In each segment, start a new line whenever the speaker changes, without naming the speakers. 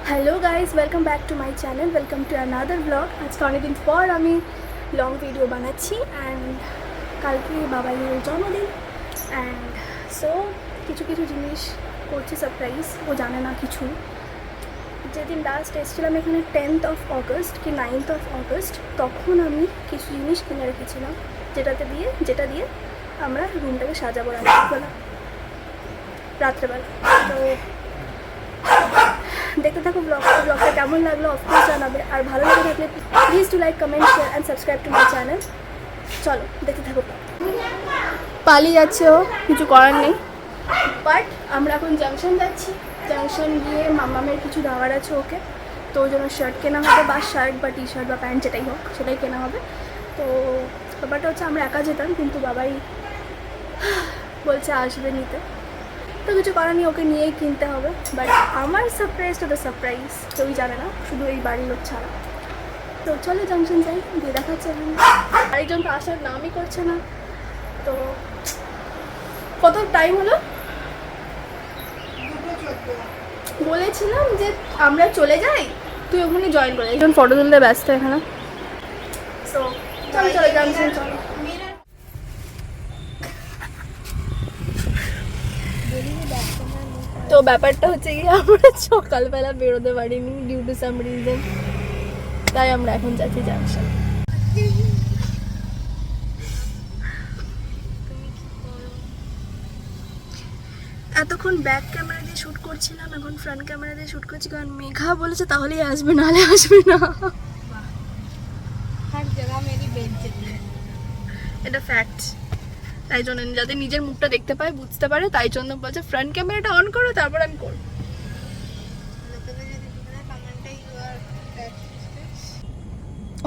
Hello guys, welcome back to my channel, welcome to another blog. आज का अनेक दिन पर आमी लंग भिडियो बानाচ্ছি एंड कल के बाबाइर जन्मदिन एंड सो किछु किछु जिनिस करছে सरप्राइज, वो जाने ना किछु। যেদিন লাস্ট এসেছিলাম এখানে 10th অফ অগস্ট কি 9th অফ অগস্ট, তখন আমি কিছু জিনিস কিনে রেখেছিলাম যেটা দিয়ে আমরা রুমটাকে সাজাবো রাত্রেবেলা। তো देखते থাকো ব্লগটা কেমন লাগলো অফকোর্স জানাবে, আর ভালো লাগে থাকলে please to like comment share and subscribe to my channel. চলো দেখতে থাকো। পালিয়ে যাচ্ছে ও, কিছু করার নেই। বাট আমরা এখন জাংশন যাচ্ছি, জাংশন গিয়ে মামামের কিছু দেওয়ার আছে ওকে, তো ওই জন্য শার্ট কেনা হবে, বা শার্ট বা টি শার্ট বা প্যান্ট যেটাই হোক সেটাই কেনা হবে। তো ব্যাপারটা হচ্ছে আমরা একা যেতাম, কিন্তু বাবাই বলছে আসবে নিতে, তো কিছু করার নেই, ওকে নিয়েই কিনতে হবে। বাট আমার সারপ্রাইজটা তো সারপ্রাইজ, কেউই জানে না, শুধু এই বাড়ির লোক ছাড়া। তো চলো জাংশন যাই, দিয়ে দেখাচ্ছে। আরেকজন তো আসার নামই করছে না। তো কত টাইম হলো? বলেছিলাম যে আমরা চলে যাই, তুই ওখানে জয়েন করে। একজন ফটো তুলতে ব্যস্ত এখানে। সো চলো চলো জাংশন চলো। তো ব্যাপারটা হচ্ছে কি, আমরা সকালবেলা বেরোতে পারিনি ডিউ টু সাম রিজন, তাই আমরা এখন যাচ্ছি জাংশন। এতক্ষণ ব্যাক ক্যামেরা দিয়ে শ্যুট করছিলাম, এখন ফ্রন্ট ক্যামেরা দিয়ে শ্যুট করছি, কারণ মেঘা বলেছে তাহলেই আসবে, নাহলে আসবে না। এটা ফ্যাক্ট, তাই জন্য যাতে নিজের মুখটা দেখতে পায়, বুঝতে পারে, তাই জন্য বলছে ফ্রন্ট ক্যামেরাটা অন করো, তারপর আমি করব।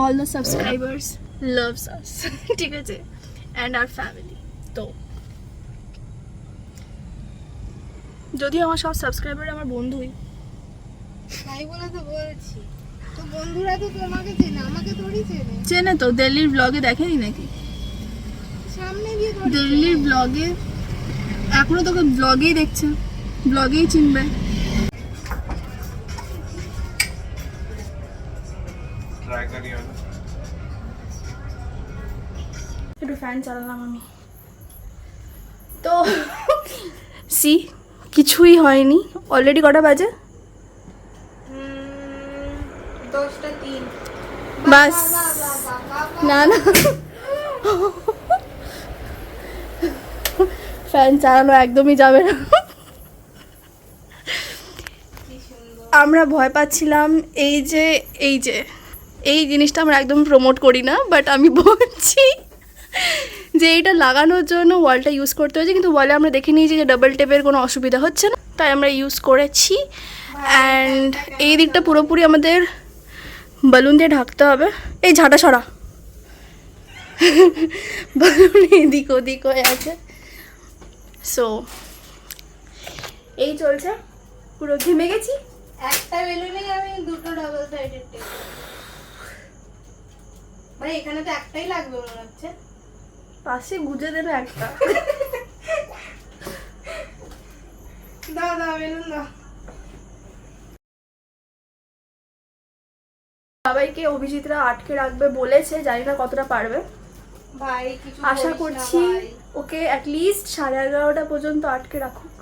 All the subscribers loves us ঠিক আছে, and our family। তো যদিও আমার সব সাবস্ক্রাইবার আমার বন্ধুই,
তাই বলে তো বলছি, তো বন্ধুরা তো তোমাকে চেনে, আমাকে থোড়ি
চেনে তো। দিল্লির ব্লগে দেখেনি নাকি?
সামনে দিয়ে
দিল্লির ব্লগে এখনো তোকে ব্লগেই দেখছে, ব্লগেই চিনবে। একটু ফ্যান চালালাম আমি। তো সি কিছুই হয়নি, অলরেডি কটা বাজে?
10:03।
বাস না না, ফ্যান চালানো একদমই যাবে না। আমরা ভয় পাচ্ছিলাম, এই জিনিসটা আমরা একদম প্রমোট করি না, বাট আমি বলছি যে এইটা লাগানোর জন্য ওয়ালটা ইউজ করতে হয়েছে, কিন্তু ওয়ালে আমরা দেখে নিয়েছি যে ডাবল টেপের কোনো অসুবিধা হচ্ছে না, তাই আমরা ইউজ করেছি। অ্যান্ড এই দিকটা পুরোপুরি আমাদের বালুন দিয়ে ঢাকতে হবে। এই ঝাঁটা সরা, বালুন এদিক ওদিক হয়ে আছে। সো এই চলছে, পুরো ঘেমে গেছি।
একটা বেলুনে আমি দুটো ডাবল সাইডেড টেপ, ভাই এখানে তো একটাই লাগবে মনে হচ্ছে।
পাশে গুজে দেবে একটা।
দাও দাও বেলুন দাও।
সবাইকে অভিজিৎরা আটকে রাখবে বলেছে, জানি না কতটা পারবে।
ভাই কিছু
আশা করছি ওকে অ্যাটলিস্ট 11:30 পর্যন্ত আটকে রাখুক।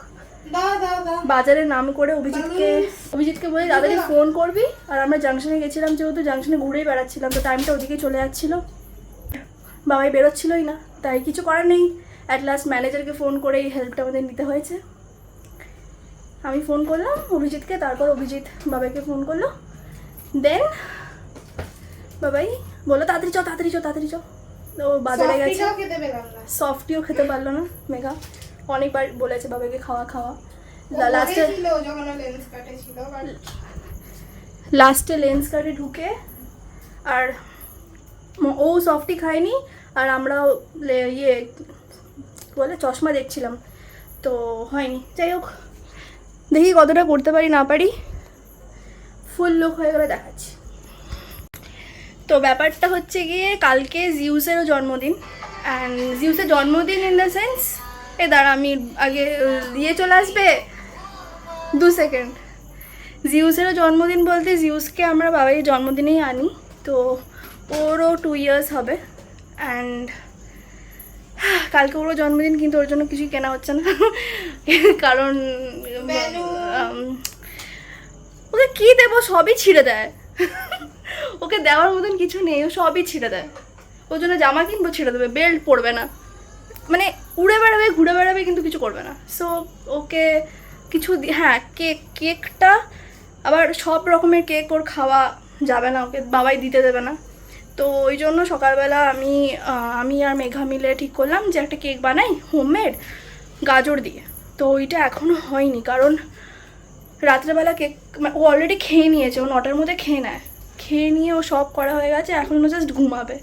দাও দাও দাও।
বাজারে নাম করে অভিজিৎকে বলে তাড়াতাড়ি ফোন করবি। আর আমরা জাংশনে গেছিলাম, যেহেতু জাংশনে ঘুরেই বেড়াচ্ছিলাম, তো টাইমটা ওদিকে চলে যাচ্ছিল, বাবাই বেরোচ্ছিলই না, তাই কিছু করার নেই। অ্যাট লাস্ট ম্যানেজারকে ফোন করে এই হেল্পটা আমাদের নিতে হয়েছে। আমি ফোন করলাম অভিজিৎকে, তারপর অভিজিৎ বাবাইকে ফোন করলো, দেন বাবাই বললো তাড়াতাড়ি চ তাড়াতাড়ি চ তাড়াতাড়ি চ। ও বাজারে গেছে, সফটিও খেতে পারলো না মেঘা, অনেকবার বলেছে বাবাকে খাওয়া। লাস্টে লেন্স কাটে ঢুকে, আর ও সফটি খায়নি, আর আমরা বলে চশমা দেখছিলাম, তো হয়নি। যাই হোক, দেখি কতটা করতে পারি না পারি, ফুল লুক হয়ে গেলে দেখাচ্ছি। তো ব্যাপারটা হচ্ছে গিয়ে কালকে জিউসেরও জন্মদিন, অ্যান্ড জিউসের জন্মদিন ইন দ্য সেন্স, দাঁড়া আমি আগে দিয়ে চলে আসবে 2 সেকেন্ড। জিউসেরও জন্মদিন বলতে জিউসকে আমরা বাবাই জন্মদিনেই আনি, তো ওরও 2 ইয়ার্স হবে। অ্যান্ড কালকে ওরও জন্মদিন, কিন্তু ওর জন্য কিছুই কেনা হচ্ছে না কারণ ওকে কী দেবো, সবই ছিঁড়ে দেয় ওকে দেওয়ার মতন কিছু নেই, ও সবই ছিঁড়ে দেয়। ওর জন্য জামা কিনবো, ছিঁড়ে দেবে, বেল্ট পরবে না, মানে উড়ে বেড়াবে ঘুরে বেড়াবে কিন্তু কিছু করবে না। সো ওকে কিছু হ্যাঁ কেকটা আবার সব রকমের কেক ওর খাওয়া যাবে না, ওকে বাবাই দিতে দেবে না। তো ওই জন্য সকালবেলা আমি আর মেঘা মিলে ঠিক করলাম যে একটা কেক বানাই হোমমেড গাজর দিয়ে। তো ওইটা এখনও হয়নি, কারণ রাত্রেবেলা কেক ও অলরেডি খেয়ে নিয়েছে, ও 9টার মধ্যে খেয়ে নেয়, খেয়ে নিয়ে ও সব করা হয়ে গেছে, এখন ও জাস্ট ঘুমাবে।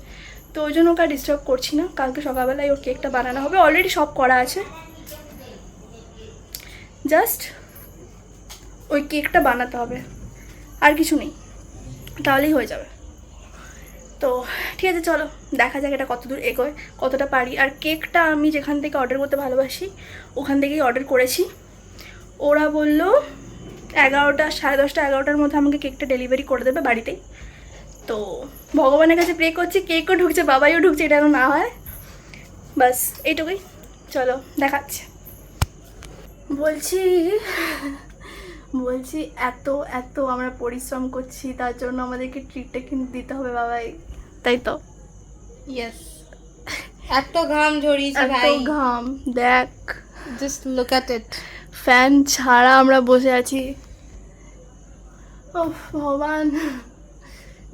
তো ওই জন্য ওকে ডিস্টার্ব করছি না, কালকে সকালবেলায় ওর কেকটা বানানো হবে, অলরেডি সব করা আছে, জাস্ট ওই কেকটা বানাতে হবে, আর কিছু নেই, তাহলেই হয়ে যাবে। তো ঠিক আছে, চলো দেখা যাক এটা কতদূর এগোয়, কতটা পারি। আর কেকটা আমি যেখান থেকে অর্ডার করতে ভালোবাসি ওখান থেকেই অর্ডার করেছি। ওরা বললো 11টা, 10:30, 11টার মধ্যে আমাকে কেকটা ডেলিভারি করে দেবে বাড়িতেই। তো ভগবানের কাছে প্রে করছি কেকও ঢুকছে, বাবাইও ঢুকছে, এটা না হয়, বাস এইটুকুই। চলো দেখাচ্ছি। বলছি এত আমরা পরিশ্রম করছি, তার জন্য আমাদেরকে ট্রিটটা কিন্তু দিতে হবে বাবাই, তাই তো?
ইয়েস, এত ঘাম ঝরিয়েছে
এত
ভাই,
ঘাম দেখ,
just look at it.
Fan ছাড়া আমরা বসে আছি। ও ভগবান,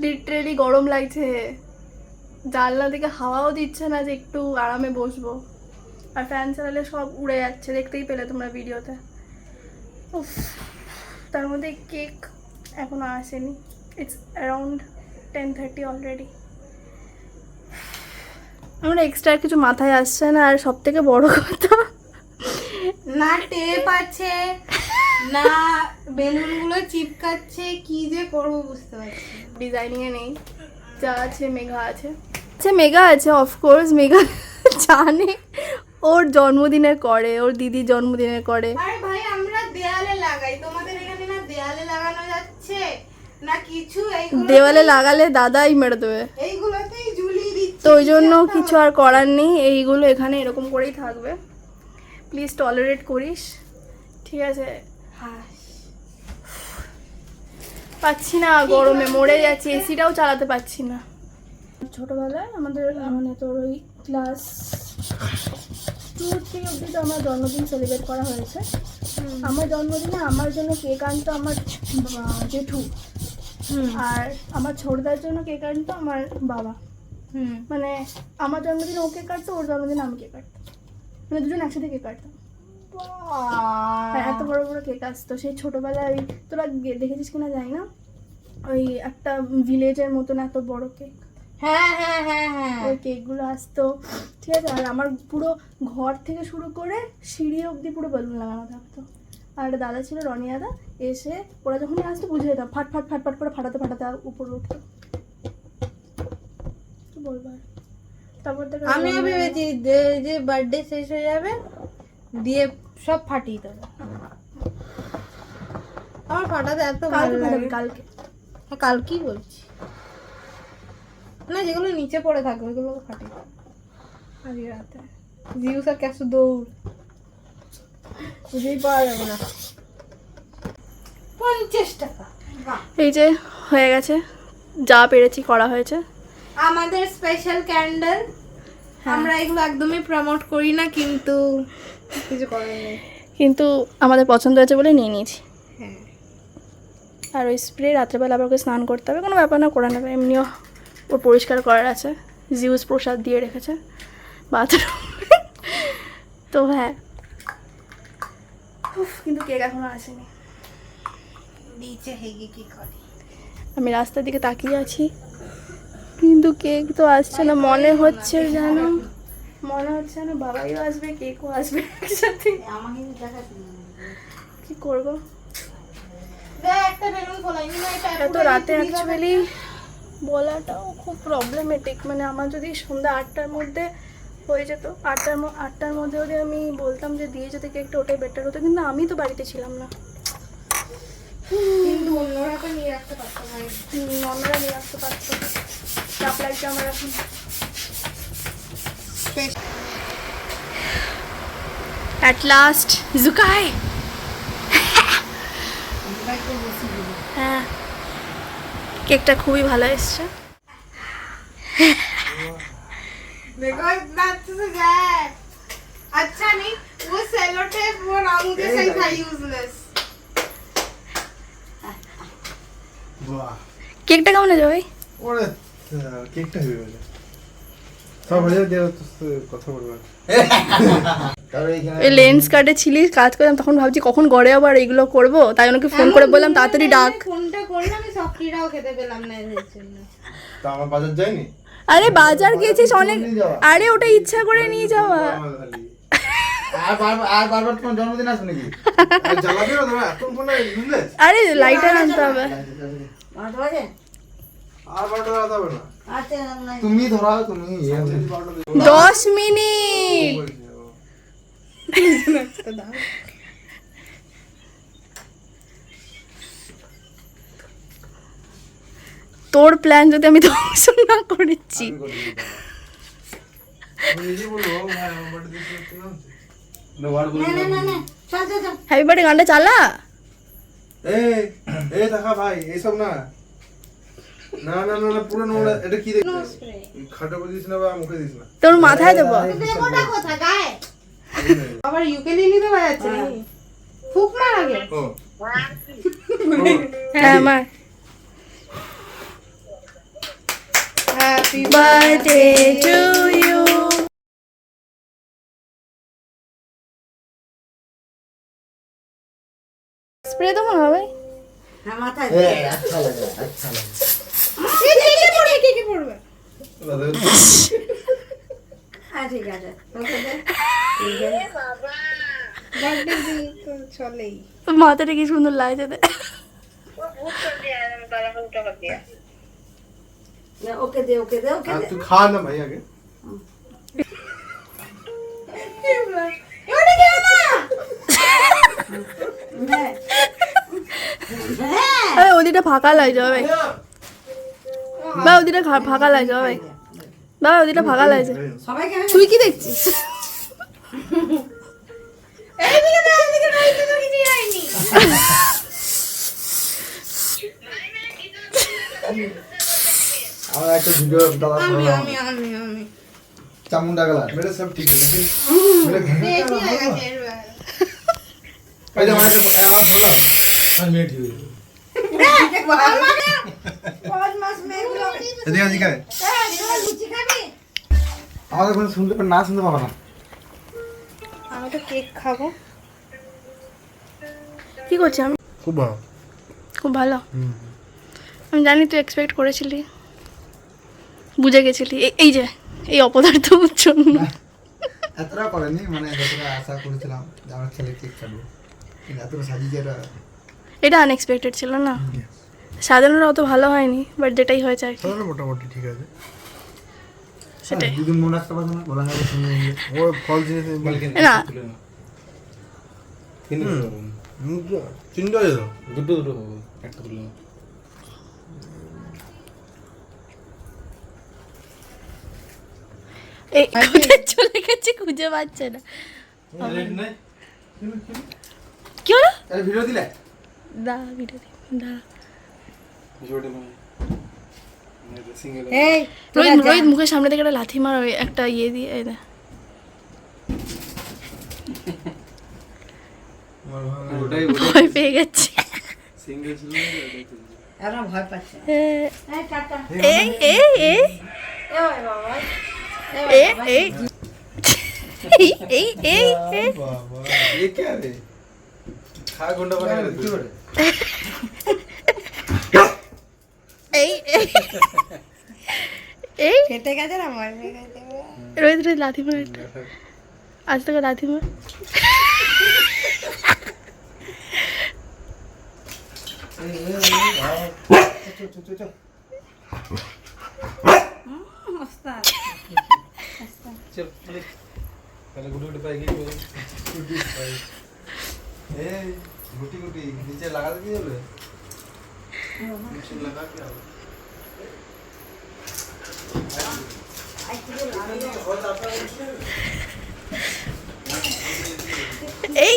লিটারেলি গরম লাগছে, জানলা থেকে হাওয়াও দিচ্ছে না যে একটু আরামে বসবো, আর ফ্যান চালালে সব উড়ে যাচ্ছে, দেখতেই পেলে তোমরা ভিডিওতে। উফ, তার মধ্যে কেক এখনো আসেনি, ইটস অ্যারাউন্ড 10:30 অলরেডি। আমরা এক্সট্রা কিছু মাথায় আসছে না, আর সব থেকে বড় কথা
না টেপ আছে না বেলুনগুলো চিপকাচ্ছে, কি যে করবো বুঝতে পারছি না।
ডিজাইনিংয়ে নেই, যা আছে মেঘা আছে। আচ্ছা মেঘা আছে, অফকোর্স মেঘা জানে ওর জন্মদিনে করে, ওর দিদির জন্মদিনে করে।
আরে ভাই আমরা দেয়ালে লাগাই, তোমাদের এখানে না দেয়ালে লাগানো যাচ্ছে না কিছু,
দেওয়ালে লাগালে দাদাই মেরে দেবে,
এইগুলোতেই ঝুলিয়ে দিচ্ছি।
তো ওই জন্য কিছু আর করার নেই, এইগুলো এখানে এরকম করেই থাকবে, প্লিজ টলারেট করিস, ঠিক আছে? পাচ্ছি না, গরমে মরে যাচ্ছি, এসিটাও চালাতে পাচ্ছি না। ছোটবেলায় আমাদের মানে তোর ওই ক্লাস 2-3 অবধি তো আমার জন্মদিন সেলিব্রেট করা হয়েছে। আমার জন্মদিনে আমার জন্য কেক আনতো আমার জেঠু, আর আমার ছোটদার জন্য কেক আনতো আমার বাবা। মানে আমার জন্মদিনে ও কেক কাটতো, ওর জন্মদিনে আমি কেক কাটতাম, মানে দুজন একসাথে কেক কাটতাম। এত বড় বড় কেক আসতো সেই ছোটবেলায়, ওই তোরা দেখেছিস কিনা জানি না, ওই একটা ভিলেজের মতন এত বড় কেক,
হ্যাঁ হ্যাঁ হ্যাঁ হ্যাঁ,
ওই কেকগুলো আসতো, ঠিক আছে? আর আমার পুরো ঘর থেকে শুরু করে সিঁড়ি অবধি পুরো বেলুন লাগানো থাকতো। আর একটা দাদা ছিল, রনি দাদা, এসে ওরা যখনই আসতো বুঝে যেতাম, ফাট ফাট ফাট ফাট করে ফাটাতে ফাটাতে উপরে উঠতো। কি বলবো আর, তারপর থেকে
আমিও ভেবেছি যে বার্থডে শেষ হয়ে যাবে দিয়ে সব ফাটিয়ে দেবো, আমার ফাটাতে এত ভালো লাগে।
কালকে
হ্যাঁ কালকেই বলছি, না যেগুলো নিচে পড়ে থাকবে ওইগুলো ফাটিয়ে দেবো আজকে রাতে। জিউস আর ক্যাসু দৌড়, খুঁজেই পাওয়া যাবে না। 50 টাকা,
এই যে হয়ে গেছে, যা পেরেছি করা হয়েছে।
আমাদের স্পেশাল ক্যান্ডেল, আমরা এগুলো একদমই প্রমোট করি না, কিন্তু কিছু করার নেই,
কিন্তু আমাদের পছন্দ হয়েছে বলে নিয়ে নিয়েছি।
হ্যাঁ,
আর ওই স্প্রে রাত্রেবেলা আবার ওকে স্নান করতে হবে, কোনো ব্যাপার না, করে নেবে, এমনিও ওর পরিষ্কার করার আছে, জিউস প্রসাদ দিয়ে রেখেছে বাথরুম তো হ্যাঁ, কিন্তু কেক এখনো আসেনি।
নিচে হেগে কি করে,
আমি রাস্তার দিকে তাকিয়ে আছি, কিন্তু কেক তো আসছে না, মনে হচ্ছে যেন বাবাইও আসবে, কেকও আসবে একসাথে,
আমাকে দেখাচ্ছি
কি করবো?
একটা বেলুন ফোলাইনি না, এটা
এত রাতে অ্যাকচুয়ালি বলাটাও খুব প্রবলেমেটিক, মানে আমার যদি সন্ধ্যা 8টার মধ্যে হয়ে যেত, 8টার মধ্যে যদি আমি বলতাম যে দিয়ে যেতে কেকটা, ওটাই বেটার হতো, কিন্তু আমি তো বাড়িতে ছিলাম না।
কিন্তু আসতে পারতাম ভাই।
অন্যরা নিয়ে আসতে পারতো। কাপ লাইটটা আমার এখন অ্যাট লাস্ট জুকাই। হ্যাঁ কেকটা খুবই ভালো এসছে।
देखो इतना अच्छे से गया है। अच्छा नहीं वो सेलो टेप वो रामू के सही था यूजलेस।
বাহ
কেকটা কেমন আছে ভাই?
ওরে কেকটা হয়ে গেল সব হয়ে যাবে তো কথা বলবো তাহলে এইখানে
এই লেন্স কার্ডে ছিলি কাজ করলাম তখন ভাবছি কখন গড়ে আবার এগুলো করব, তাই ওনাকে ফোন করে বললাম তাড়াতাড়ি ডাক।
ফোনটা করলাম আমি সফটিটাও খেতে পেলাম না এর জন্য।
তা আমার বাজার যায়নি
আরে বাজার গেছিস অনেক, আরে ওটা ইচ্ছা করে নিয়ে যাওয়া।
আর বারবার তোমার জন্মদিন আসবে নাকি জ্বালাবে না তুমি এখন ফোনে বুঝলে
আরে লাইটার আনতে হবে।
আর বারোটা দাঁড়াতে হবে না তুমি ধরাও তুমি
10 মিনিট। তোর প্ল্যান যদি আমি ধ্বংস না করেছি। হ্যাপি বার্থডে গানটা চালা।
এই দেখা ভাই এইসব না না না না না পুরো নোংরা এটা কি দেখছিস খাটো করে দিস না বা মুখে দিস না
তোর মাথায় দেবো।
দেবোটা কোথায় গায়ে আবার ইউকেলেলি তো বাজাচ্ছে নাকি ফুক মার আগে
ও
হ্যাঁ মা।
Happy
birthday to you. Spray তো মনে হবে।
আচ্ছা লাগে আচ্ছা লাগে
কে পড়বে বার্থডে দিন তো চলেই
মাথাটা কি সুন্দর লাগছে দে।
আর তুই খা না ভাই আগে
ওটা কেন না
আরে ওদিকটা ফাঁকা লাগছে ভাই। ভাই ওদিকটা ফাঁকা লাগছে ভাই। ভাই ওদিকটা ফাঁকা লাগছে। তুই কি দেখছিস?
এইদিকে না এইদিকে না এইদিকে কিছু হয়নি
আমার একটা ভিডিও দাদা
আমি
করলাম
আমি আমি আমি
চামুন্ডা গলা মেরে সব ঠিক আছে মেরে
দেখি গেছে এবার
এই যে আমার আমার ধরা আর মেট হয়ে
পাঁচ মাস মেঘলো
এদিকে এদিকে
লুচি খাবি
আমাদের কোনো শুনতে না শুনতে পাবো না
আমি তো কেক খাবো
কি করছি আমি?
খুব ভালো
খুব ভালো। আমি জানি তুই এক্সপেক্ট করেছিলি, বুঝে গেছিলি এই যে এই অপদার্থর জন্য।
এতটা করেনি মানে যতটা আশা করেছিলাম যে আমার ছেলে কেক কাটবো কিন্তু এতটা সাজিয়ে
এটা আনএক্সপেক্টেড ছিল না। সাজানোটা অত ভালো হয়নি, বাট যেটাই হয়েছে আর কি
তাহলে মোটামুটি ঠিক আছে
সেটাই।
দুদিন মনে রাখতে পারবো না বলা হবে শুনে ও ফল জিনিস
না
তিনটা
দুটো দুটো হবে একটা তুলে নাও।
এই কোথায় চলে গেছে খুঁজে পাচ্ছে না। কি হলো?
তাহলে ভিডিও দিলে
দা ভিডিও দা
ভিডিওটা মানে সিঙ্গেল
এই
রোহিত রোহিত মুখের সামনে থেকে একটা লাথি মার ওই একটা ইয়ে দিয়ে এই দে।
ওটাই
ভয় পেয়ে গেছে।
সিঙ্গেল ছিল না ওটাই ছিল।
এরা ভয় পাচ্ছে এই টাটা
এই এই এই
ওই বাবা
এই এই এই এই এই
বাবা ये क्या रे खा गुंडा बना रहे तू
এই এই এই
কেটে গেছে না মরে গেছে
রোহিত রোহিত লাথি মার একটা। আজ থেকে লাথি মার।
ওস্তাদ
চল চলে তাহলে গুটি গুটি পাই কি
ए गुटी गुटी नीचे लगा दे दिए मशीन लगा क्या हो
এই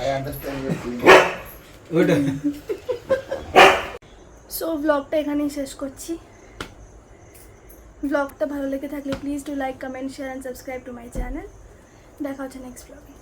I understand your feeling.
So ব্লগটা এখানেই শেষ করছি। ব্লগটা ভালো লেগে থাকলে please do like comment share and subscribe to my channel. দেখা হচ্ছে নেক্সট ব্লগে।